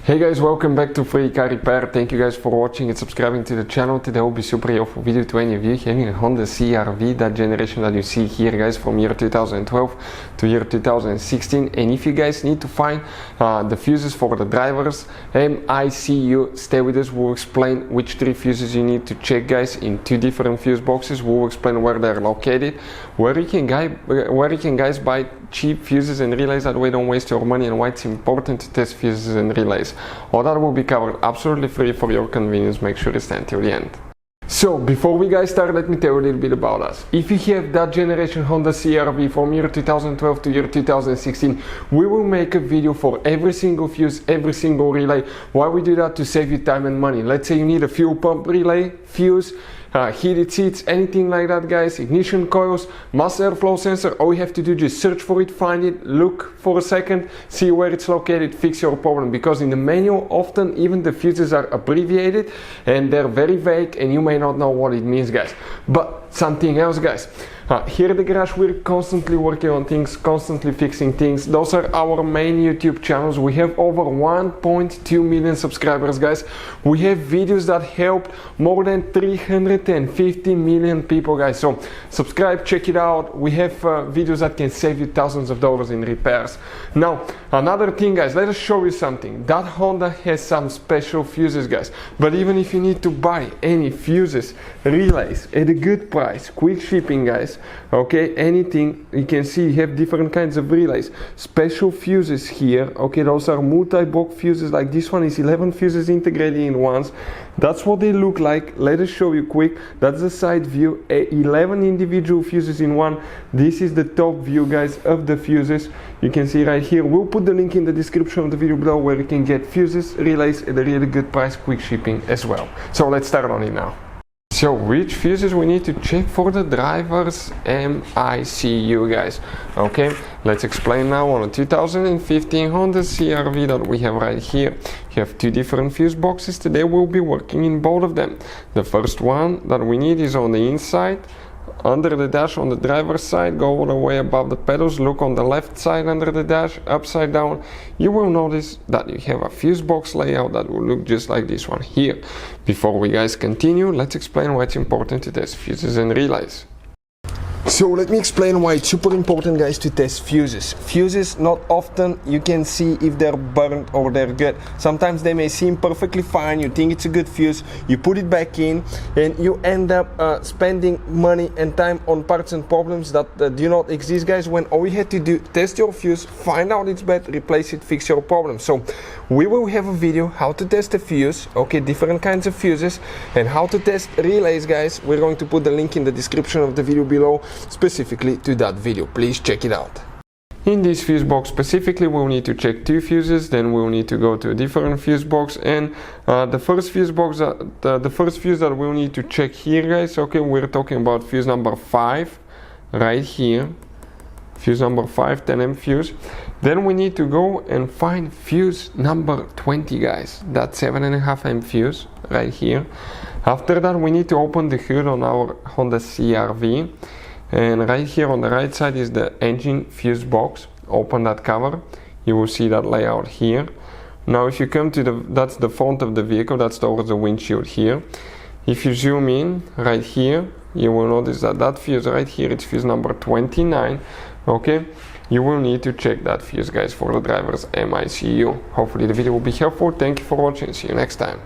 Hey guys, welcome back to Free Car Repair. Thank you guys for watching and subscribing to the channel. Today will be super helpful video to any of you having a Honda CRV, that generation that you see here guys, from year 2012 to year 2016. And if you guys need to find the fuses for the drivers, Micu, stay with us. We'll explain which 3 fuses you need to check guys in 2 different fuse boxes. We'll explain where they're located, where you can guys buy cheap fuses and relays, that way don't waste your money, and why it's important to test fuses and relays. All that will be covered absolutely free for your convenience. Make sure to stay until the end. So before we guys start, let me tell you a little bit about us. If you have that generation Honda CRV from year 2012 to year 2016, we will make a video for every single fuse, every single relay. Why we do that? To save you time and money. Let's say you need a fuel pump relay, fuse, heated seats, anything like that guys, ignition coils, mass airflow sensor. All you have to do is just search for it, find it, look for a second, see where it's located, fix your problem. Because in the manual often even the fuses are abbreviated and they're very vague and you may not know what it means guys. But something else guys, here at the garage we're constantly working on things, constantly fixing things. Those are our main YouTube channels. We have over 1.2 million subscribers guys. We have videos that help more than 350 million people guys. So subscribe, check it out. We have videos that can save you thousands of dollars in repairs. Now another thing guys, let us show you something. That Honda has some special fuses guys. But even if you need to buy any fuses, relays at a good price, quick shipping guys, okay, anything, you can see you have different kinds of relays, special fuses here, okay, those are multi-block fuses. Like this one is 11 fuses integrated in once. That's what they look like. Let us show you quick. That's the side view, 11 individual fuses in one. This is the top view guys of the fuses. You can see right here. We'll put the link in the description of the video below where you can get fuses, relays at a really good price, quick shipping as well. So let's start on it now. So which fuses we need to check for the drivers? Micu guys. Okay, let's explain now. On a 2015 Honda CRV that we have right here, you have 2 different fuse boxes. Today we'll be working in both of them. The first one that we need is on the inside, under the dash on the driver's side. Go all the way above the pedals, look on the left side under the dash, upside down. You will notice that you have a fuse box layout that will look just like this one here. Before we guys continue, let's explain why it's important to test fuses and relays. So let me explain why it's super important guys to test fuses. Fuses, not often you can see if they're burnt or they're good. Sometimes they may seem perfectly fine, you think it's a good fuse, you put it back in and you end up spending money and time on parts and problems that do not exist guys, when all you had to do, test your fuse, find out it's bad, replace it, fix your problem. So we will have a video how to test a fuse, okay, different kinds of fuses, and how to test relays guys. We're going to put the link in the description of the video below specifically to that video. Please check it out. In this fuse box specifically we'll need to check 2 fuses, then we'll need to go to a different fuse box, and the first fuse that we'll need to check here guys, okay, we're talking about fuse number 5 right here, fuse number 5, 10M fuse. Then we need to go and find fuse number 20 guys, that 7.5M fuse right here. After that we need to open the hood on our Honda CRV, and right here on the right side is the engine fuse box. Open that cover, you will see that layout here. Now if you come to that's the front of the vehicle, that's towards the windshield here. If you zoom in right here, you will notice that that fuse right here, it's fuse number 29. Okay, you will need to check that fuse guys for the drivers Micu. Hopefully the video will be helpful. Thank you for watching, see you next time.